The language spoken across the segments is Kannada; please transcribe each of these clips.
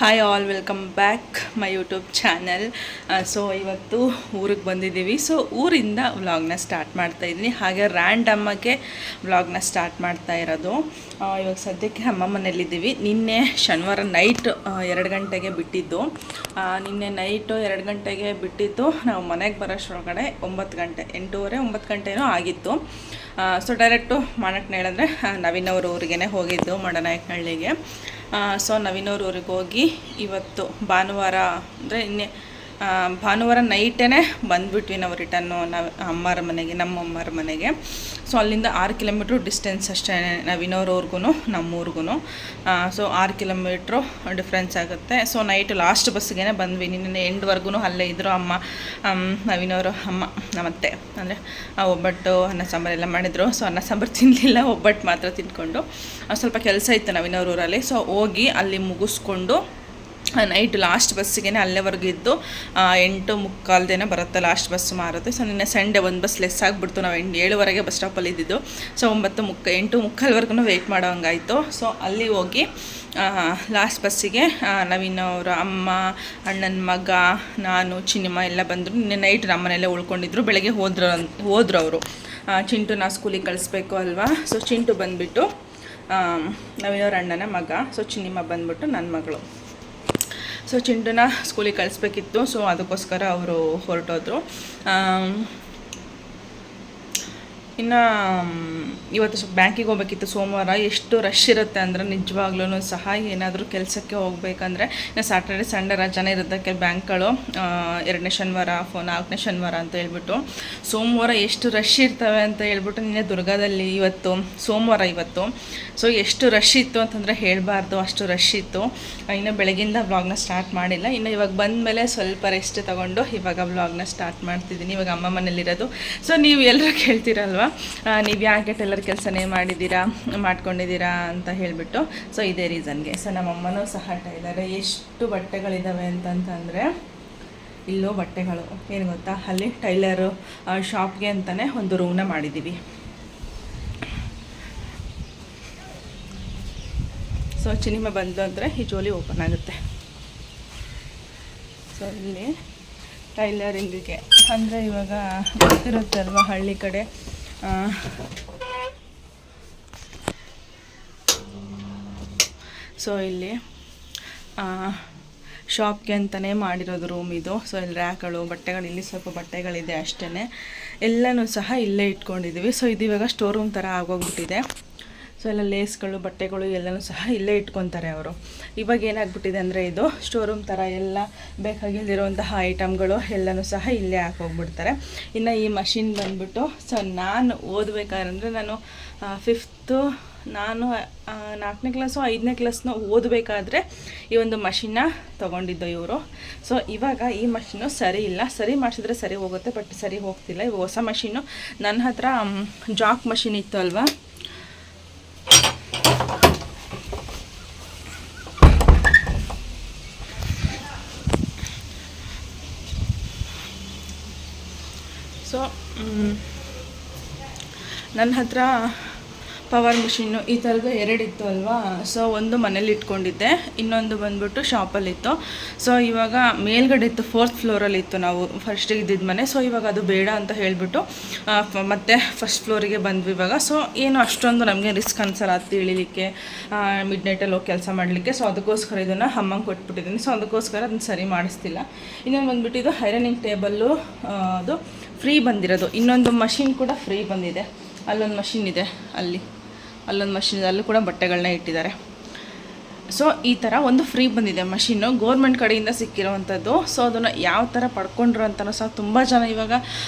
Hi all, welcome back my YouTube channel. So ಇವತ್ತು ಊರಿಗೆ ಬಂದಿದ್ದೀವಿ. ಸೊ ಊರಿಂದ ವ್ಲಾಗ್ನ ಸ್ಟಾರ್ಟ್ ಮಾಡ್ತಾಯಿದ್ದೀನಿ. ಹಾಗೆ ರ್ಯಾಂಡಮ್ಮಾಗೆ ವ್ಲಾಗ್ನ ಸ್ಟಾರ್ಟ್ ಮಾಡ್ತಾ ಇರೋದು. ಇವಾಗ ಸದ್ಯಕ್ಕೆ ಅಮ್ಮ ಮನೇಲಿದ್ದೀವಿ. ನಿನ್ನೆ ಶನಿವಾರ ನೈಟ್ 2 ಗಂಟೆಗೆ ಬಿಟ್ಟಿದ್ದು. ನಿನ್ನೆ ನೈಟು 2 ಗಂಟೆಗೆ ಬಿಟ್ಟಿದ್ದು. ನಾವು ಮನೆಗೆ ಬರೋಷ್ಟರೊಳಗಡೆ 9 ಗಂಟೆ, 8:30 9 ಗಂಟೆನೂ ಆಗಿತ್ತು. ಸೊ ಡೈರೆಕ್ಟು ಮಾಡಕ್ನಳ್ಳಿ ಅಂದರೆ ನವೀನವ್ರ ಊರಿಗೇ ಹೋಗಿದ್ದು, ಮಾಡನಾಯಕನಹಳ್ಳಿಗೆ. ಸೊ ನವೀನವ್ರ ಊರಿಗೆ ಹೋಗಿ ಇವತ್ತು ಭಾನುವಾರ ಅಂದರೆ ಭಾನುವಾರ ನೈಟೇ ಬಂದುಬಿಟ್ವಿ ನಾವು ರಿಟರ್ನು ಅಮ್ಮರ ಮನೆಗೆ, ನಮ್ಮ ಅಮ್ಮರ ಮನೆಗೆ. ಸೊ ಅಲ್ಲಿಂದ 6 ಕಿಲೋಮೀಟ್ರ್ ಡಿಸ್ಟೆನ್ಸ್ ಅಷ್ಟೇ ನವೀನವ್ರವ್ರಿಗೂ ನಮ್ಮೂರಿಗೂ. ಸೊ 6 ಕಿಲೋಮೀಟ್ರು ಡಿಫ್ರೆನ್ಸ್ ಆಗುತ್ತೆ. ಸೊ ನೈಟ್ ಲಾಸ್ಟ್ ಬಸ್ಸಿಗೆ ಬಂದ್ವಿ. ನಿನ್ನೆ ಎಂಡ್ವರೆಗೂ ಅಲ್ಲೇ ಇದ್ದರು ಅಮ್ಮ, ನವೀನವರು ಅಮ್ಮ ನಮ್ಮತ್ತೆ. ಅಂದರೆ ಒಬ್ಬಟ್ಟು ಅನ್ನ ಸಾಂಬಾರೆಲ್ಲ ಮಾಡಿದರು. ಸೊ ಅನ್ನ ಸಾಂಬಾರು ತಿನ್ನಲಿಲ್ಲ, ಒಬ್ಬಟ್ಟು ಮಾತ್ರ ತಿಂದ್ಕೊಂಡು ಸ್ವಲ್ಪ ಕೆಲಸ ಇತ್ತು ನವೀನವ್ರ ಊರಲ್ಲಿ. ಸೊ ಹೋಗಿ ಅಲ್ಲಿ ಮುಗಿಸ್ಕೊಂಡು ನೈಟ್ ಲಾಸ್ಟ್ ಬಸ್ಸಿಗೆ ಅಲ್ಲೇವರೆಗೂ ಇದ್ದು 8:45 ಬರುತ್ತೆ ಲಾಸ್ಟ್ ಬಸ್ ಮಾರುತ್ತೆ. ಸೊ ನಿನ್ನೆ ಸಂಡೇ ಒಂದು ಬಸ್ ಲೆಸ್ ಆಗಿಬಿಡ್ತು. ನಾವು 7:00ವರೆಗೆ ಬಸ್ ಸ್ಟಾಪಲ್ಲಿ ಇದ್ದಿದ್ದು. ಸೊ 8:45 ವೆಯ್ಟ್ ಮಾಡೋ ಹಂಗಾಯಿತು. ಸೊ ಅಲ್ಲಿ ಹೋಗಿ ಲಾಸ್ಟ್ ಬಸ್ಸಿಗೆ ನವೀನವ್ರ ಅಮ್ಮ, ಅಣ್ಣನ ಮಗ, ನಾನು, ಚಿನ್ನಿಮ್ಮ ಎಲ್ಲ ಬಂದರು. ನಿನ್ನೆ ನೈಟ್ ನಮ್ಮ ಮನೆಯಲ್ಲೇ ಉಳ್ಕೊಂಡಿದ್ರು. ಬೆಳಗ್ಗೆ ಹೋದ್ರು ಅವರು. ಚಿಂಟು ನಾ ಸ್ಕೂಲಿಗೆ ಕಳಿಸ್ಬೇಕು ಅಲ್ವಾ. ಸೊ ಚಿಂಟು ಬಂದುಬಿಟ್ಟು ನವೀನವ್ರ ಅಣ್ಣನ ಮಗ. ಸೊ ಚಿನ್ನಿಮ್ಮ ಬಂದುಬಿಟ್ಟು ನನ್ನ ಮಗಳು. ಸೊ ಚಿಂಟುನ ಸ್ಕೂಲಿಗೆ ಕಳಿಸ್ಬೇಕಿತ್ತು. ಸೊ ಅದಕ್ಕೋಸ್ಕರ ಅವರು ಹೊರಟೋದ್ರು. ಇನ್ನು ಇವತ್ತು ಸ್ವಲ್ಪ ಬ್ಯಾಂಕಿಗೆ ಹೋಗ್ಬೇಕಿತ್ತು ಸೋಮವಾರ. ಎಷ್ಟು ರಶ್ ಇರುತ್ತೆ ಅಂದರೆ ನಿಜವಾಗ್ಲೂ ಸಹ ಏನಾದರೂ ಕೆಲಸಕ್ಕೆ ಹೋಗ್ಬೇಕಂದ್ರೆ ಇನ್ನು ಸ್ಯಾಟರ್ಡೆ ಸಂಡೇ ರಜಾನೇ ಇರುತ್ತೆ ಬ್ಯಾಂಕ್ಗಳು. 2ನೇ ಶನಿವಾರ 4ನೇ ಶನಿವಾರ ಅಂತ ಹೇಳ್ಬಿಟ್ಟು. ಸೋಮವಾರ ಎಷ್ಟು ರಶ್ ಇರ್ತವೆ ಅಂತ ಹೇಳ್ಬಿಟ್ಟು ನಿನ್ನೆ ದುರ್ಗಾದಲ್ಲಿ ಇವತ್ತು ಸೋಮವಾರ ಇವತ್ತು. ಸೊ ಎಷ್ಟು ರಶ್ ಇತ್ತು ಅಂತಂದರೆ ಹೇಳಬಾರ್ದು, ಅಷ್ಟು ರಶ್ ಇತ್ತು. ಇನ್ನು ಬೆಳಗಿಂದ ವ್ಲಾಗ್ನ ಸ್ಟಾರ್ಟ್ ಮಾಡಿಲ್ಲ. ಇನ್ನು ಇವಾಗ ಬಂದ ಮೇಲೆ ಸ್ವಲ್ಪ ರೆಸ್ಟ್ ತೊಗೊಂಡು ಇವಾಗ ವ್ಲಾಗ್ನ ಸ್ಟಾರ್ಟ್ ಮಾಡ್ತಿದ್ದೀನಿ. ಇವಾಗ ಅಮ್ಮ ಮನೇಲಿರೋದು. ಸೊ ನೀವು ಎಲ್ಲರೂ ಕೇಳ್ತೀರಲ್ವ, ನೀವು ಯಾಕೆ ಟೈಲರ್ ಕೆಲಸನೇ ಮಾಡ್ಕೊಂಡಿದ್ದೀರಾ ಅಂತ ಹೇಳಿಬಿಟ್ಟು. ಸೊ ಇದೇ ರೀಸನ್ಗೆ. ಸೊ ನಮ್ಮಮ್ಮನೂ ಸಹ ಟೈಲರ್. ಎಷ್ಟು ಬಟ್ಟೆಗಳಿದ್ದಾವೆ ಅಂತಂತಂದರೆ ಇಲ್ಲೋ ಬಟ್ಟೆಗಳು ಏನು ಗೊತ್ತಾ, ಅಲ್ಲಿ ಟೈಲರು ಶಾಪ್ಗೆ ಅಂತಲೇ ಒಂದು ರೂಮ್ನ ಮಾಡಿದ್ದೀವಿ. ಸೊ ಚಿನಿಮೆ ಬಂದು ಅಂದರೆ ಈ ಜೋಲಿ ಓಪನ್ ಆಗುತ್ತೆ. ಸೊ ಇಲ್ಲಿ ಟೈಲರಿಂಗಿಗೆ ಅಂದರೆ ಇವಾಗ ಗೊತ್ತಿರುತ್ತೆ ಅಲ್ವಾ ಹಳ್ಳಿ ಕಡೆ ಸೊ ಇಲ್ಲಿ ಶಾಪ್ಗೆ ಅಂತಲೇ ಮಾಡಿರೋದು ರೂಮ್ ಇದು. ಸೊ ಇಲ್ಲಿ ರ್ಯಾಕ್ಗಳು, ಬಟ್ಟೆಗಳು, ಇಲ್ಲಿ ಸ್ವಲ್ಪ ಬಟ್ಟೆಗಳಿದೆ ಅಷ್ಟೇ. ಎಲ್ಲನೂ ಸಹ ಇಲ್ಲೇ ಇಟ್ಕೊಂಡಿದ್ದೀವಿ. ಸೊ ಇದು ಇವಾಗ ಸ್ಟೋರ್ ರೂಮ್ ಥರ ಆಗೋಗ್ಬಿಟ್ಟಿದೆ. ಸೊ ಎಲ್ಲ ಲೇಸ್ಗಳು, ಬಟ್ಟೆಗಳು ಎಲ್ಲನೂ ಸಹ ಇಲ್ಲೇ ಇಟ್ಕೊತಾರೆ ಅವರು. ಇವಾಗ ಏನಾಗ್ಬಿಟ್ಟಿದೆ ಅಂದರೆ ಇದು ಸ್ಟೋರ್ ರೂಮ್ ಥರ ಎಲ್ಲ ಬೇಕಾಗಿಲ್ದಿರುವಂತಹ ಐಟಮ್ಗಳು ಎಲ್ಲನೂ ಸಹ ಇಲ್ಲೇ ಹಾಕೋಗ್ಬಿಡ್ತಾರೆ. ಇನ್ನು ಈ ಮಷಿನ್ ಬಂದ್ಬಿಟ್ಟು ಸೊ ನಾನು ಓದಬೇಕಾದ್ರೆ ನಾನು 5th 4ನೇ ಕ್ಲಾಸು 5ನೇ ಕ್ಲಾಸ್ನ ಓದಬೇಕಾದ್ರೆ ಈ ಒಂದು ಮಷಿನ್ನ ತೊಗೊಂಡಿದ್ದು ಇವರು. ಸೊ ಇವಾಗ ಈ ಮಷಿನ್ನು ಸರಿ ಇಲ್ಲ. ಸರಿ ಮಾಡಿಸಿದ್ರೆ ಸರಿ ಹೋಗುತ್ತೆ, ಬಟ್ ಸರಿ ಹೋಗ್ತಿಲ್ಲ. ಇವಾಗ ಹೊಸ ಮಷಿನ್ನು ನನ್ನ ಹತ್ರ ಜಾಕ್ ಮಷಿನ್ ಇತ್ತು ಅಲ್ವಾ, ಸೊ ನನ್ನ ಹತ್ರ ಪವರ್ ಮಿಷಿನ್ನು ಈ ಥರದ್ದು 2 ಇತ್ತು ಅಲ್ವಾ. ಸೊ ಒಂದು ಮನೇಲಿ ಇಟ್ಕೊಂಡಿದ್ದೆ, ಇನ್ನೊಂದು ಬಂದ್ಬಿಟ್ಟು ಶಾಪಲ್ಲಿತ್ತು. ಸೊ ಇವಾಗ ಮೇಲ್ಗಡೆ ಇತ್ತು, 4th ಫ್ಲೋರಲ್ಲಿತ್ತು ನಾವು ಫಸ್ಟಿಗೆ ಇದ್ದಿದ್ದು ಮನೆ. ಸೊ ಇವಾಗ ಅದು ಬೇಡ ಅಂತ ಹೇಳಿಬಿಟ್ಟು ಮತ್ತೆ ಫಸ್ಟ್ ಫ್ಲೋರಿಗೆ ಬಂದ್ವಿ ಇವಾಗ. ಸೊ ಏನು ಅಷ್ಟೊಂದು ನಮಗೆ ರಿಸ್ಕ್ ಅನ್ಸಲ್ಲ ಹತ್ತಿ ಇಳಿಲಿಕ್ಕೆ, ಮಿಡ್ ನೈಟಲ್ಲಿ ಹೋಗಿ ಕೆಲಸ ಮಾಡಲಿಕ್ಕೆ. ಸೊ ಅದಕ್ಕೋಸ್ಕರ ಇದನ್ನು ಅಮ್ಮಂಗೆ ಕೊಟ್ಬಿಟ್ಟಿದ್ದೀನಿ. ಸೊ ಅದಕ್ಕೋಸ್ಕರ ಅದನ್ನು ಸರಿ ಮಾಡಿಸ್ತಿಲ್ಲ. ಇನ್ನೊಂದು ಬಂದ್ಬಿಟ್ಟು ಇದು ಐರನಿಂಗ್ ಟೇಬಲ್ಲು, ಅದು ಫ್ರೀ ಬಂದಿರೋದು. ಇನ್ನೊಂದು ಮಷಿನ್ ಕೂಡ ಫ್ರೀ ಬಂದಿದೆ. ಅಲ್ಲೊಂದು ಮಷಿನ್ ಇದೆ, ಅಲ್ಲೊಂದು ಮಷಿನ್ ಇದೆ, ಅಲ್ಲೂ ಕೂಡ ಬಟ್ಟೆಗಳನ್ನ ಇಟ್ಟಿದ್ದಾರೆ. ಸೊ ಈ ಥರ ಒಂದು ಫ್ರೀ ಬಂದಿದೆ ಮಷಿನ್ನು, ಗೋರ್ಮೆಂಟ್ ಕಡೆಯಿಂದ ಸಿಕ್ಕಿರೋವಂಥದ್ದು. ಸೊ ಅದನ್ನು ಯಾವ ಥರ ಪಡ್ಕೊಂಡ್ರು ಅಂತಲೂ ಸಹ ತುಂಬ ಜನ ಇವಾಗ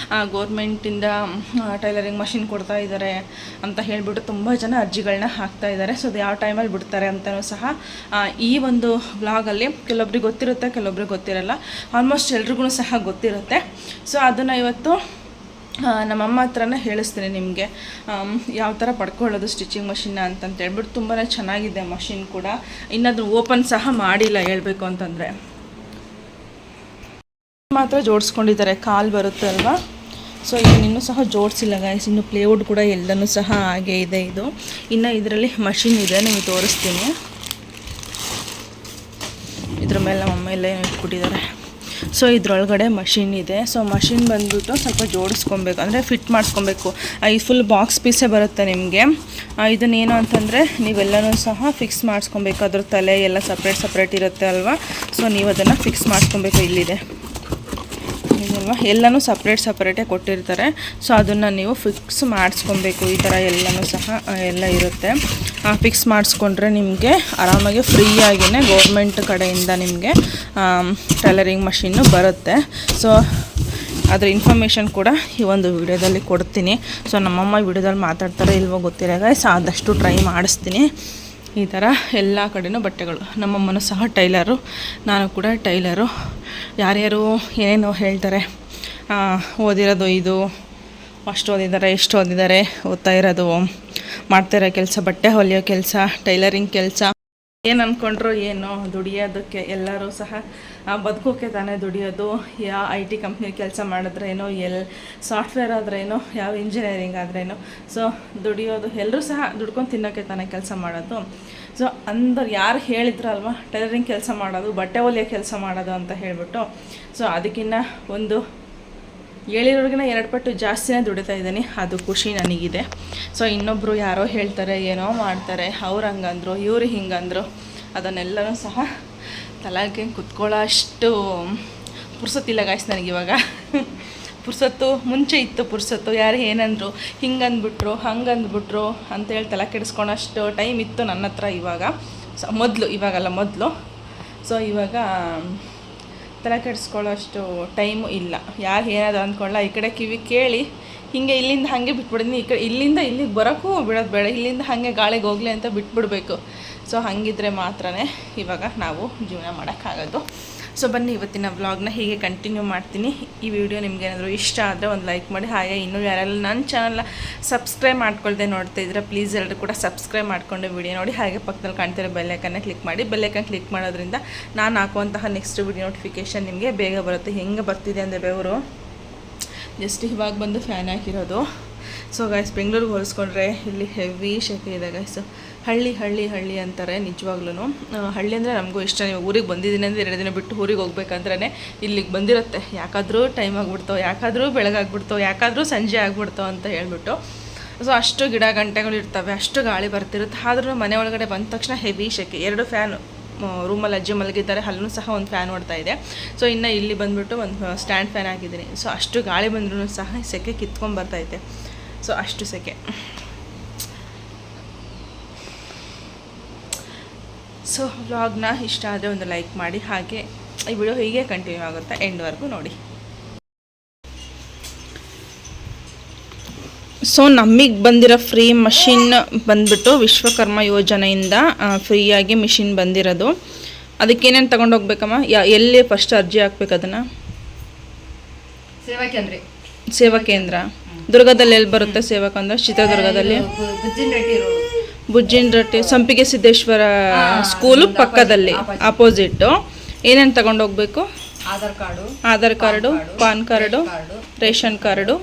ಗೋರ್ಮೆಂಟಿಂದ ಟೈಲರಿಂಗ್ ಮಷಿನ್ ಕೊಡ್ತಾ ಇದ್ದಾರೆ ಅಂತ ಹೇಳಿಬಿಟ್ಟು ತುಂಬ ಜನ ಅರ್ಜಿಗಳನ್ನ ಹಾಕ್ತಾ ಇದ್ದಾರೆ. ಸೊ ಅದು ಯಾವ ಟೈಮಲ್ಲಿ ಬಿಡ್ತಾರೆ ಅಂತಲೂ ಸಹ ಈ ಒಂದು ಬ್ಲಾಗಲ್ಲಿ ಕೆಲವೊಬ್ರಿಗೆ ಗೊತ್ತಿರುತ್ತೆ, ಕೆಲವೊಬ್ರಿಗೆ ಗೊತ್ತಿರಲ್ಲ. ಆಲ್ಮೋಸ್ಟ್ ಎಲ್ರಿಗೂ ಸಹ ಗೊತ್ತಿರುತ್ತೆ. ಸೊ ಅದನ್ನು ಇವತ್ತು ನಮ್ಮಮ್ಮ ಹತ್ರನೇ ಹೇಳಿಸ್ತೀನಿ ನಿಮಗೆ ಯಾವ ಥರ ಪಡ್ಕೊಳ್ಳೋದು ಸ್ಟಿಚಿಂಗ್ ಮಷಿನ್ನ ಅಂತಂತ ಹೇಳ್ಬಿಟ್ಟು. ತುಂಬಾ ಚೆನ್ನಾಗಿದೆ ಮಷಿನ್ ಕೂಡ. ಇನ್ನದು ಓಪನ್ ಸಹ ಮಾಡಿಲ್ಲ ಹೇಳಬೇಕು ಅಂತಂದರೆ. ಮಾತ್ರ ಜೋಡಿಸ್ಕೊಂಡಿದ್ದಾರೆ, ಕಾಲು ಬರುತ್ತೆ ಅಲ್ವಾ. ಸೊ ಇನ್ನೂ ಸಹ ಜೋಡಿಸಿಲ್ಲ ಗೈಸ್. ಇನ್ನು ಪ್ಲೇವುಡ್ ಕೂಡ ಎಲ್ಲನೂ ಸಹ ಹಾಗೆ ಇದೆ. ಇದು ಇನ್ನು ಇದರಲ್ಲಿ ಮಷಿನ್ ಇದೆ, ನಿಮಗೆ ತೋರಿಸ್ತೀನಿ. ಇದ್ರ ಮೇಲೆ ನಮ್ಮಮ್ಮ ಎಲ್ಲ ಇಟ್ಬಿಟ್ಟಿದ್ದಾರೆ. ಸೊ ಇದ್ರೊಳಗಡೆ ಮಷಿನ್ ಇದೆ. ಸೊ ಮಷಿನ್ ಬಂದ್ಬಿಟ್ಟು ಸ್ವಲ್ಪ ಜೋಡಿಸ್ಕೊಬೇಕು, ಅಂದರೆ ಫಿಟ್ ಮಾಡಿಸ್ಕೊಬೇಕು. ಈ ಫುಲ್ ಬಾಕ್ಸ್ ಪೀಸೇ ಬರುತ್ತೆ ನಿಮಗೆ. ಇದನ್ನೇನು ಅಂತಂದರೆ ನೀವೆಲ್ಲನೂ ಸಹ ಫಿಕ್ಸ್ ಮಾಡಿಸ್ಕೊಬೇಕು. ಅದ್ರ ತಲೆ ಎಲ್ಲ ಸಪ್ರೇಟ್ ಇರುತ್ತೆ ಅಲ್ವಾ. ಸೊ ನೀವು ಅದನ್ನು ಫಿಕ್ಸ್ ಮಾಡಿಸ್ಕೊಬೇಕು. ಇಲ್ಲಿದೆ ಇದಲ್ವಾ, ಎಲ್ಲನೂ ಸಪ್ರೇಟೇ ಕೊಟ್ಟಿರ್ತಾರೆ. ಸೊ ಅದನ್ನು ನೀವು ಫಿಕ್ಸ್ ಮಾಡಿಸ್ಕೊಬೇಕು. ಈ ಥರ ಎಲ್ಲನೂ ಸಹ ಎಲ್ಲ ಇರುತ್ತೆ. ಫಿಕ್ಸ್ ಮಾಡಿಸ್ಕೊಂಡ್ರೆ ನಿಮಗೆ ಆರಾಮಾಗಿ ಫ್ರೀಯಾಗಿಯೇ ಗೌರ್ಮೆಂಟ್ ಕಡೆಯಿಂದ ನಿಮಗೆ ಟೈಲರಿಂಗ್ ಮಷಿನ್ನು ಬರುತ್ತೆ. ಸೊ ಅದರ ಇನ್ಫಾರ್ಮೇಷನ್ ಕೂಡ ಈ ಒಂದು ವಿಡಿಯೋದಲ್ಲಿ ಕೊಡ್ತೀನಿ. ಸೊ ನಮ್ಮಮ್ಮ ವಿಡಿಯೋದಲ್ಲಿ ಮಾತಾಡ್ತಾರೆ ಇಲ್ವೋ ಗೊತ್ತಿಲ್ಲ ಗೈಸ್, ಆದಷ್ಟು ಟ್ರೈ ಮಾಡಿಸ್ತೀನಿ. ಈ ಥರ ಎಲ್ಲ ಕಡೆಯೂ ಬಟ್ಟೆಗಳು. ನಮ್ಮಮ್ಮನೂ ಸಹ ಟೈಲರು, ನಾನು ಕೂಡ ಟೈಲರು. ಯಾರ್ಯಾರು ಏನೇನೋ ಹೇಳ್ತಾರೆ, ಓದಿರೋದು ಇದು, ಅಷ್ಟು ಓದಿದ್ದಾರೆ, ಎಷ್ಟು ಓದಿದ್ದಾರೆ, ಓದ್ತಾ ಇರೋದು, ಮಾಡ್ತಾಯಿರೋ ಕೆಲಸ ಬಟ್ಟೆ ಹೊಲಿಯೋ ಕೆಲಸ, ಟೈಲರಿಂಗ್ ಕೆಲಸ, ಏನು ಅಂದ್ಕೊಂಡ್ರು ಏನೋ ದುಡಿಯೋದಕ್ಕೆ ಎಲ್ಲರೂ ಸಹ ಬದುಕೋಕ್ಕೆ ತಾನೇ ದುಡಿಯೋದು. ಯಾವ IT ಕಂಪ್ನಿ ಕೆಲಸ ಮಾಡಿದ್ರೇನೋ, ಸಾಫ್ಟ್ವೇರ್ ಆದ್ರೇನೋ, ಯಾವ ಇಂಜಿನಿಯರಿಂಗ್ ಆದ್ರೇನೋ, ಸೊ ದುಡಿಯೋದು ಎಲ್ಲರೂ ಸಹ ದುಡ್ಕೊಂಡು ತಿನ್ನೋಕ್ಕೆ ತಾನೇ ಕೆಲಸ ಮಾಡೋದು. ಸೊ ಅಂದ್ರೆ ಯಾರು ಹೇಳಿದ್ರಲ್ವ ಟೈಲರಿಂಗ್ ಕೆಲಸ ಮಾಡೋದು, ಬಟ್ಟೆ ಹೊಲಿಯೋ ಕೆಲಸ ಮಾಡೋದು ಅಂತ ಹೇಳಿಬಿಟ್ಟು, ಸೊ ಅದಕ್ಕಿಂತ ಒಂದು ಹೇಳಿರೋರ್ಗಿನ 2 ಪಟ್ಟು ಜಾಸ್ತಿನೇ ದುಡಿತಾ ಇದ್ದೀನಿ. ಅದು ಖುಷಿ ನನಗಿದೆ. ಸೊ ಇನ್ನೊಬ್ಬರು ಯಾರೋ ಹೇಳ್ತಾರೆ, ಏನೋ ಮಾಡ್ತಾರೆ, ಅವ್ರು ಹಂಗಂದ್ರು, ಇವ್ರು ಹಿಂಗಂದ್ರು, ಅದನ್ನೆಲ್ಲನೂ ಸಹ ತಲೆಗೆ ಕುತ್ಕೊಳ್ಳೋ ಅಷ್ಟು ಪುರ್ಸೊತ್ತಿಲ್ಲ ಗಾಯ್ಸ್ ನನಗಿವಾಗ. ಪುರ್ಸೊತ್ತು ಮುಂಚೆ ಇತ್ತು. ಪುರ್ಸೊತ್ತು ಯಾರು ಏನಂದ್ರು, ಹಿಂಗಂದ್ಬಿಟ್ರು, ಹಂಗಂದ್ಬಿಟ್ರು ಅಂತೇಳಿ ತಲೆ ಕೆಡಿಸ್ಕೊಳೋಷ್ಟು ಟೈಮ್ ಇತ್ತು ನನ್ನ ಹತ್ರ ಇವಾಗ. ಸೊ ಇವಾಗಲ್ಲ ಮೊದಲು. ಸೊ ಇವಾಗ ತಲೆ ಕೆಡಿಸ್ಕೊಳ್ಳೋಷ್ಟು ಟೈಮು ಇಲ್ಲ. ಯಾರು ಏನಾದ್ರು ಅಂದ್ಕೊಳ್ಳ, ಈ ಕಡೆ ಕಿವಿ ಕೇಳಿ ಹೀಗೆ ಇಲ್ಲಿಂದ ಹಾಗೆ ಬಿಟ್ಬಿಡಿದ್ನಿ. ಈ ಕಡೆ ಇಲ್ಲಿಂದ ಇಲ್ಲಿಗೆ ಬರೋಕ್ಕೂ ಬಿಡೋದು ಬೇಡ, ಇಲ್ಲಿಂದ ಹಾಗೆ ಗಾಳಿಗೆ ಹೋಗಲಿ ಅಂತ ಬಿಟ್ಬಿಡಬೇಕು. ಸೊ ಹಾಗಿದ್ರೆ ಮಾತ್ರನೇ ಇವಾಗ ನಾವು ಜೀವನ ಮಾಡೋಕ್ಕಾಗೋದು. ಸೊ ಬನ್ನಿ ಇವತ್ತಿನ ವ್ಲಾಗ್ನ ಹೀಗೆ ಕಂಟಿನ್ಯೂ ಮಾಡ್ತೀನಿ. ಈ ವಿಡಿಯೋ ನಿಮ್ಗೇನಾದರೂ ಇಷ್ಟ ಆದರೆ ಒಂದು ಲೈಕ್ ಮಾಡಿ. ಹಾಗೆ ಇನ್ನೂ ಯಾರೆಲ್ಲ ನನ್ನ ಚಾನಲ್ನ ಸಬ್ಸ್ಕ್ರೈಬ್ ಮಾಡ್ಕೊಳ್ದೆ ನೋಡ್ತಾ ಇದ್ರೆ ಪ್ಲೀಸ್ ಎಲ್ಲರೂ ಕೂಡ ಸಬ್ಸ್ಕ್ರೈಬ್ ಮಾಡಿಕೊಂಡು ವಿಡಿಯೋ ನೋಡಿ. ಹಾಗೆ ಪಕ್ಕದಲ್ಲಿ ಕಾಣ್ತಿರೋ ಬೆಲ್ಲೈಕನ್ನ ಕ್ಲಿಕ್ ಮಾಡಿ. ಬೆಲ್ಲೈಕನ್ ಕ್ಲಿಕ್ ಮಾಡೋದ್ರಿಂದ ನಾನು ಹಾಕುವಂತಹ ನೆಕ್ಸ್ಟ್ ವಿಡಿಯೋ ನೋಟಿಫಿಕೇಷನ್ ನಿಮಗೆ ಬೇಗ ಬರುತ್ತೆ. ಹೆಂಗೆ ಬರ್ತಿದೆ ಅಂದರೆ ಬೆವರು ಜಸ್ಟ್ ಇವಾಗ ಬಂದು ಫ್ಯಾನ್ ಹಾಕಿರೋದು. ಸೊ ಗೈಸ್ ಬೆಂಗಳೂರಿಗೆ ಹೋಲಿಸ್ಕೊಂಡ್ರೆ ಇಲ್ಲಿ ಹೆವಿ ಶೆಕೆ ಇದೆ ಗೈಸ್. ಹಳ್ಳಿ ಅಂತಾರೆ ನಿಜವಾಗ್ಲೂ. ಹಳ್ಳಿ ಅಂದರೆ ನಮಗೂ ಇಷ್ಟ. ನೀವು ಊರಿಗೆ ಬಂದಿದ್ದೀನಿ ಅಂದರೆ 2 ದಿನ ಬಿಟ್ಟು ಊರಿಗೆ ಹೋಗ್ಬೇಕಂದ್ರೆ ಇಲ್ಲಿಗೆ ಬಂದಿರುತ್ತೆ. ಯಾಕಾದರೂ ಟೈಮ್ ಆಗಿಬಿಡ್ತೋ, ಯಾಕಾದರೂ ಬೆಳಗಾಗ್ಬಿಡ್ತೋ, ಯಾಕಾದರೂ ಸಂಜೆ ಆಗಿಬಿಡ್ತೋ ಅಂತ ಹೇಳ್ಬಿಟ್ಟು. ಸೊ ಅಷ್ಟು ಗಿಡ ಗಂಟೆಗಳು ಇರ್ತವೆ, ಅಷ್ಟು ಗಾಳಿ ಬರ್ತಿರುತ್ತೆ. ಆದ್ರೂ ಮನೆ ಒಳಗಡೆ ಬಂದ ತಕ್ಷಣ ಹೆವಿ ಶೆಕೆ. 2 ಫ್ಯಾನ್ ರೂಮಲ್ಲಿ ಅಜ್ಜಿ ಮಲಗಿದ್ದಾರೆ, ಅಲ್ಲೂ ಸಹ ಒಂದು ಫ್ಯಾನ್ ಓಡ್ತಾ ಇದೆ. ಸೊ ಇನ್ನು ಇಲ್ಲಿ ಬಂದುಬಿಟ್ಟು ಒಂದು ಸ್ಟ್ಯಾಂಡ್ ಫ್ಯಾನ್ ಹಾಕಿದ್ದೀನಿ. ಸೊ ಅಷ್ಟು ಗಾಳಿ ಬಂದ್ರೂ ಸಹ ಸೆಕೆ ಕಿತ್ಕೊಂಡ್ಬರ್ತೈತೆ. ಸೊ ಅಷ್ಟು ಸೆಕೆ. ಸೊ ವ್ಲಾಗ್ನ ಇಷ್ಟ ಆದರೆ ಒಂದು ಲೈಕ್ ಮಾಡಿ. ಹಾಗೆ ಈ ವಿಡಿಯೋ ಹೀಗೆ ಕಂಟಿನ್ಯೂ ಆಗುತ್ತೆ, ಎಂಡ್ವರೆಗೂ ನೋಡಿ. ಸೊ ನಮಗೆ ಬಂದಿರೋ ಫ್ರೀ ಮಷಿನ್ ಬಂದುಬಿಟ್ಟು ವಿಶ್ವಕರ್ಮ ಯೋಜನೆಯಿಂದ ಫ್ರೀಯಾಗಿ ಮಿಷಿನ್ ಬಂದಿರೋದು. ಅದಕ್ಕೇನೇನು ತೊಗೊಂಡೋಗ್ಬೇಕಮ್ಮ? ಎಲ್ಲಿ ಫಸ್ಟ್ ಅರ್ಜಿ ಹಾಕ್ಬೇಕು? ಅದನ್ನು ಸೇವಾ ಕೇಂದ್ರ ದುರ್ಗದಲ್ಲಿ ಎಲ್ಲಿ ಬರುತ್ತೆ ಸೇವಾ ಕೇಂದ್ರ? ಚಿತ್ರದುರ್ಗದಲ್ಲಿ ಬುಜ್ಜಿನ ರೊಟ್ಟಿ ಸಂಪಿಗೆ ಸಿದ್ದೇಶ್ವರ ಸ್ಕೂಲು ಪಕ್ಕದಲ್ಲಿ ಆಪೋಸಿಟ್ಟು. ಏನೇನು ತಗೊಂಡೋಗ್ಬೇಕು? Aadhaar card, PAN card, ration card,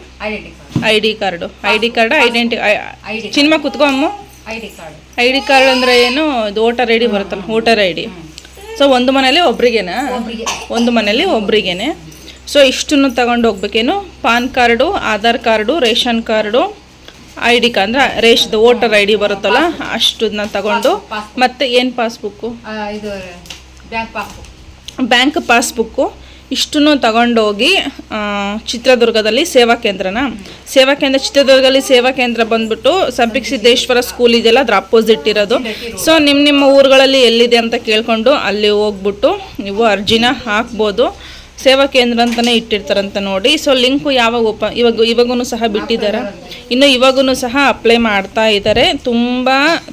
ID card, ಐಡೆಂಟಿ ಚಿನ್ಮ ಕುತ್ಕೊ ಅಮ್ಮ. ID ಕಾರ್ಡ್ ಅಂದರೆ ಏನು? ಇದು ವೋಟರ್ ID ಬರುತ್ತಲ್ಲ, ವೋಟರ್ ID. ಸೊ ಒಂದು ಮನೇಲಿ ಒಬ್ರಿಗೇನಾ? ಒಂದು ಮನೇಲಿ ಒಬ್ರಿಗೇನೆ. ಸೊ ಇಷ್ಟನ್ನು ತಗೊಂಡು ಹೋಗ್ಬೇಕೇನು? PAN card, Aadhaar card, ration card, ID card ಅಂದರೆ ವೋಟರ್ ID ಬರುತ್ತಲ್ಲ ಅಷ್ಟನ್ನ ತಗೊಂಡು, ಮತ್ತೆ ಏನು ಪಾಸ್ಬುಕ್ಕು? Bank passbook. ಇಷ್ಟನ್ನು ತಗೊಂಡೋಗಿ ಚಿತ್ರದುರ್ಗದಲ್ಲಿ ಸೇವಾ ಕೇಂದ್ರ ಚಿತ್ರದುರ್ಗದಲ್ಲಿ ಸೇವಾ ಕೇಂದ್ರ ಬಂದ್ಬಿಟ್ಟು ಸಂಪಿಗೆ ಸಿದ್ದೇಶ್ವರ ಸ್ಕೂಲ್ ಇದೆಯಲ್ಲ ಅದ್ರ ಅಪೋಸಿಟ್ ಇರೋದು. ಸೊ ನಿಮ್ಮ ಊರುಗಳಲ್ಲಿ ಎಲ್ಲಿದೆ ಅಂತ ಕೇಳಿಕೊಂಡು ಅಲ್ಲಿ ಹೋಗ್ಬಿಟ್ಟು ನೀವು ಅರ್ಜಿನ ಹಾಕ್ಬೋದು. ಸೇವಾ ಕೇಂದ್ರ ಅಂತಲೇ ಇಟ್ಟಿರ್ತಾರಂತ ನೋಡಿ. ಸೊ ಲಿಂಕು ಯಾವಾಗ ಇವಾಗೂ ಸಹ ಬಿಟ್ಟಿದ್ದಾರೆ. ಇನ್ನು ಇವಾಗೂ ಸಹ ಅಪ್ಲೈ ಮಾಡ್ತಾ ಇದ್ದಾರೆ.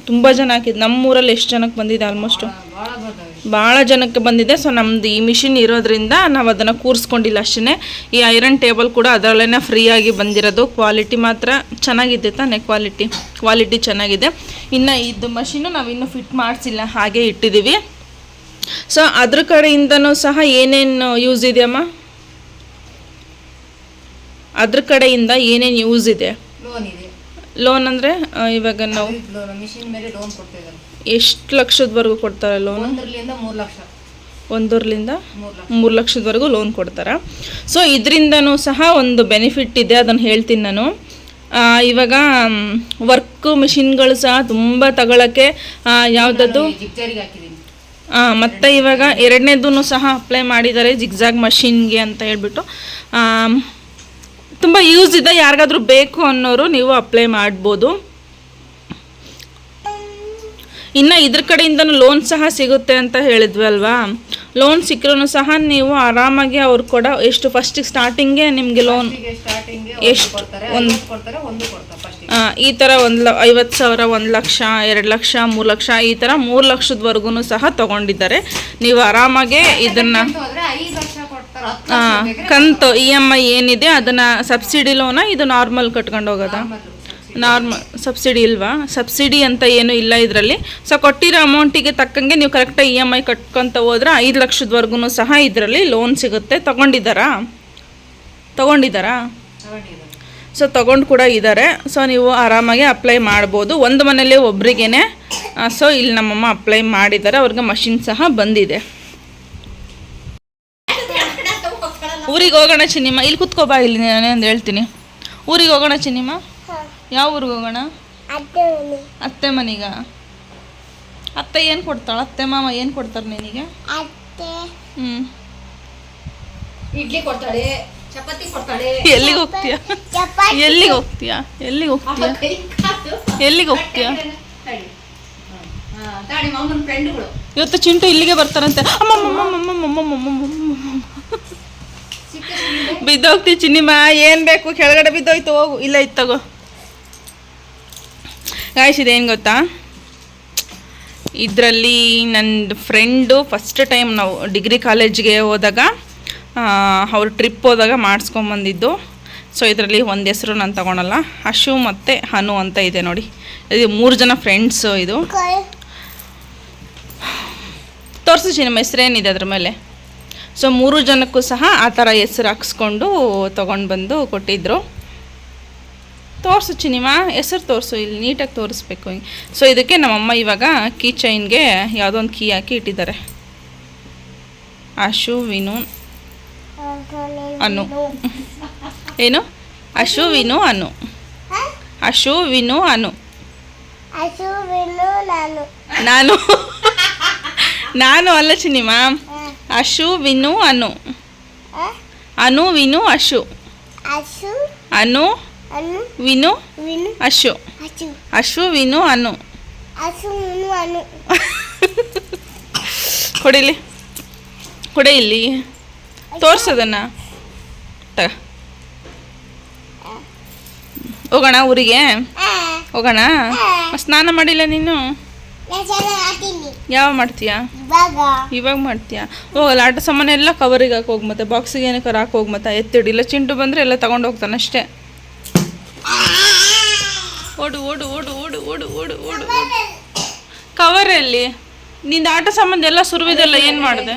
ತುಂಬ ಜನ ಹಾಕಿದ್ದು. ನಮ್ಮೂರಲ್ಲಿ ಎಷ್ಟು ಜನಕ್ಕೆ ಬಂದಿದೆ? ಆಲ್ಮೋಸ್ಟ್ ಭಾಳ ಜನಕ್ಕೆ ಬಂದಿದೆ. ಸೊ ನಮ್ಮದು ಈ ಮಿಷಿನ್ ಇರೋದ್ರಿಂದ ನಾವು ಅದನ್ನು ಕೂರಿಸ್ಕೊಂಡಿಲ್ಲ ಅಷ್ಟೇ. ಈ ಐರನ್ ಟೇಬಲ್ ಕೂಡ ಅದರಲ್ಲೇ ಫ್ರೀಯಾಗಿ ಬಂದಿರೋದು. ಕ್ವಾಲಿಟಿ ಮಾತ್ರ ಚೆನ್ನಾಗಿದೆ ತಾನೇ? ಕ್ವಾಲಿಟಿ ಚೆನ್ನಾಗಿದೆ. ಇನ್ನು ಇದು ಮಷಿನ್ನು ನಾವಿನ್ನೂ ಫಿಟ್ ಮಾಡಿಸಿಲ್ಲ, ಹಾಗೆ ಇಟ್ಟಿದ್ದೀವಿ. ಸೊ ಅದ್ರ ಕಡೆಯಿಂದನೂ ಸಹ ಏನೇನು ಯೂಸ್ ಇದೆಯಮ್ಮ? ಅದ್ರ ಕಡೆಯಿಂದ ಏನೇನು ಯೂಸ್ ಇದೆ? ಲೋನ್ ಅಂದರೆ ಇವಾಗ ನಾವು ಎಷ್ಟು ಲಕ್ಷದವರೆಗೂ ಕೊಡ್ತಾರೆ ಲೋನ್? 1 ರಿಂದ 3 ಲಕ್ಷ. 1.5 3 ಲಕ್ಷದವರೆಗೂ ಲೋನ್ ಕೊಡ್ತಾರೆ. ಸೊ ಇದರಿಂದನೂ ಸಹ ಒಂದು ಬೆನಿಫಿಟ್ ಇದೆ, ಅದನ್ನು ಹೇಳ್ತೀನಿ ನಾನು. ಇವಾಗ ವರ್ಕ್ ಮಿಷಿನ್ಗಳು ಸಹ ತುಂಬ ತಗೊಳ್ಳೋಕ್ಕೆ ಯಾವುದದು ಮತ್ತು ಇವಾಗ 2ನೇದೂ ಸಹ ಅಪ್ಲೈ ಮಾಡಿದ್ದಾರೆ ಜಿಗ್ಜಾಗ್ ಮಷಿನ್ಗೆ ಅಂತ ಹೇಳ್ಬಿಟ್ಟು. ತುಂಬ ಯೂಸ್ ಇದೆ, ಯಾರಿಗಾದ್ರೂ ಬೇಕು ಅನ್ನೋರು ನೀವು ಅಪ್ಲೈ ಮಾಡ್ಬೋದು. ಇನ್ನು ಇದ್ರ ಕಡೆಯಿಂದನೂ ಲೋನ್ ಸಹ ಸಿಗುತ್ತೆ ಅಂತ ಹೇಳಿದ್ವಿ ಅಲ್ವಾ. ಲೋನ್ ಸಿಕ್ಕರೂ ಸಹ ನೀವು ಆರಾಮಾಗಿ ಅವ್ರು ಕೊಡೋ ಎಷ್ಟು ಫಸ್ಟಿಗೆ ಸ್ಟಾರ್ಟಿಂಗೇ ನಿಮಗೆ ಲೋನ್ ಎಷ್ಟು ಈ ಥರ 50,000 1 ಲಕ್ಷ 2 ಲಕ್ಷ 3 ಲಕ್ಷ ಈ ಥರ 3 ಲಕ್ಷದವರೆಗೂ ಸಹ ತೊಗೊಂಡಿದ್ದಾರೆ. ನೀವು ಆರಾಮಾಗೆ ಇದನ್ನು ಕಂತು EMI ಏನಿದೆ ಅದನ್ನು ಸಬ್ಸಿಡಿ ಲೋನ ಇದು ನಾರ್ಮಲ್ ಕಟ್ಕೊಂಡು ಹೋಗೋದ? ನಾರ್ಮಲ್ ಸಬ್ಸಿಡಿ ಇಲ್ವಾ? ಸಬ್ಸಿಡಿ ಅಂತ ಏನೂ ಇಲ್ಲ ಇದರಲ್ಲಿ. ಸೊ ಕೊಟ್ಟಿರೋ ಅಮೌಂಟಿಗೆ ತಕ್ಕಂಗೆ ನೀವು ಕರೆಕ್ಟಾಗಿ EMI ಕಟ್ಕೊತ ಹೋದ್ರೆ 5 ಲಕ್ಷದವರೆಗೂ ಸಹ ಇದರಲ್ಲಿ ಲೋನ್ ಸಿಗುತ್ತೆ. ತೊಗೊಂಡಿದ್ದಾರಾ? ಸೊ ತೊಗೊಂಡು ಕೂಡ ಇದ್ದಾರೆ. ಸೊ ನೀವು ಆರಾಮಾಗಿ ಅಪ್ಲೈ ಮಾಡ್ಬೋದು. ಒಂದು ಮನೇಲಿ ಒಬ್ರಿಗೇನೆ. ಸೊ ಇಲ್ಲಿ ನಮ್ಮಮ್ಮ ಅಪ್ಲೈ ಮಾಡಿದ್ದಾರೆ, ಅವ್ರಿಗೆ ಮಷಿನ್ ಸಹ ಬಂದಿದೆ. ಊರಿಗೆ ಹೋಗೋಣ ಚಿನ್ನಿಮ್ಮ, ಇಲ್ಲಿ ಕುತ್ಕೋಬಾ, ಇಲ್ಲಿ ನಾನೇನು ಹೇಳ್ತೀನಿ. ಊರಿಗೆ ಹೋಗೋಣ ಚಿನ್ನಿಮ್ಮ. ಯಾವ ಊರಿಗೆ ಹೋಗೋಣ? ಅತ್ತೆ ಮನೆಗ. ಅತ್ತೆ ಏನು ಕೊಡ್ತಾಳೆ? ಅತ್ತೆ ಮಾಮ ಏನು ಕೊಡ್ತಾರೆ ನಿನಗೆ? ಇಡ್ಲಿ ಕೊಡ್ತಾಳೆ, ಚಪಾತಿ ಕೊಡ್ತಾಳೆ. ಎಲ್ಲಿಗೆ ಹೋಗ್ತೀಯಾ? ಎಲ್ಲಿಗೆ ಹೋಗ್ತೀಯಾ? ಎಲ್ಲಿಗೆ ಹೋಗ್ತೀಯಾ? ಎಲ್ಲಿಗೆ ಹೋಗ್ತೀಯಾ? ಇವತ್ತು ಚಿಂಟು ಇಲ್ಲಿಗೆ ಬರ್ತಾರಂತೆ. ಬಿದ್ದೋಗ್ತಿ ಚಿನ್ನಿಮ್ಮ, ಏನು ಬೇಕು? ಕೆಳಗಡೆ ಬಿದ್ದೋಯ್ತು, ಹೋಗು. ಇಲ್ಲ ಇತ್ತು ತಗೋ. ಗಾಯ್ಸ್ ಇದೇನು ಗೊತ್ತಾ, ಇದರಲ್ಲಿ ನನ್ನ ಫ್ರೆಂಡು ಫಸ್ಟ್ ಟೈಮ್ ನಾವು ಡಿಗ್ರಿ ಕಾಲೇಜ್ಗೆ ಹೋದಾಗ ಅವ್ರು ಟ್ರಿಪ್ ಹೋದಾಗ ಮಾಡಿಸ್ಕೊಂಬಂದಿದ್ದು. ಸೊ ಇದರಲ್ಲಿ ಒಂದು ಹೆಸರು ನಾನು ತಗೊಳಲ್ಲ, ಅಶು ಮತ್ತು ಹನು ಅಂತ ಇದೆ ನೋಡಿ. ಇದು 3 ಜನ ಫ್ರೆಂಡ್ಸು. ಇದು ತೋರಿಸು ಚಿನ್ನಮ್ಮ ಹೆಸರೇನಿದೆ ಅದ್ರ ಮೇಲೆ. ಸೊ 3 ಜನಕ್ಕೂ ಸಹ ಆ ಥರ ಹೆಸರು ಹಾಕ್ಸ್ಕೊಂಡು ತೊಗೊಂಡು ಬಂದು ಕೊಟ್ಟಿದ್ದರು. ತೋರಿಸು ಚಿನ್ನಿಮ್ಮ, ಹೆಸರು ತೋರಿಸು, ಇಲ್ಲಿ ನೀಟಾಗಿ ತೋರಿಸ್ಬೇಕು. ಸೊ ಇದಕ್ಕೆ ನಮ್ಮಮ್ಮ ಇವಾಗ ಕೀ ಚೈನ್ಗೆ ಯಾವುದೋ ಒಂದು ಕೀ ಹಾಕಿ ಇಟ್ಟಿದ್ದಾರೆ. ಅಶು ವಿನು ಅನು. ಏನು? ಅಶು ವಿನು ಅನು. ಅಶು ವಿನು ಅನು. ನಾನು ನಾನು ಅಲ್ಲ ಚಿನ್ನಿಮ್ಮ. ಅಶು ವಿನು ಅನು. ಅನು ವಿನು ಅಶು. ಅನು ವಿನು ಅಶು. ಅಶು ವಿನು ಅನು. ಕೊಡಿಲಿ, ಕೊಡೆ ಇಲ್ಲಿ, ತೋರ್ಸೋದನ್ನ. ತಗ ಹೋಗೋಣ ಊರಿಗೆ. ಹೋಗೋಣ. ಸ್ನಾನ ಮಾಡಿಲ್ಲ ನೀನು? ಯಾವಾಗ ಮಾಡ್ತೀಯಾ? ಇವಾಗ ಮಾಡ್ತೀಯಾ? ಹೋಗಲ್ಲ. ಆಟ ಸಾಮಾನು ಎಲ್ಲ ಕವರಿಗೆ ಹಾಕಿ ಹೋಗಿ, ಮತ್ತೆ ಬಾಕ್ಸಿಗೆ ಏನಕ್ಕೆ ಹಾಕಿ ಹೋಗಿ, ಮತ್ತೆ ಎತ್ತಿಡಿಲ್ಲ. ಚಿಂಟು ಬಂದರೆ ಎಲ್ಲ ತಗೊಂಡು ಹೋಗ್ತಾನೆ ಅಷ್ಟೇ. ಓಡು ಓಡು ಓಡು ಓಡು ಓಡು ಓಡು ಓಡು. ಕವರಲ್ಲಿ ನಿಂದು ಆಟ ಸಾಮಾನು ಎಲ್ಲ ಸುರುವಿದೆಲ್ಲ ಏನು ಮಾಡಿದೆ?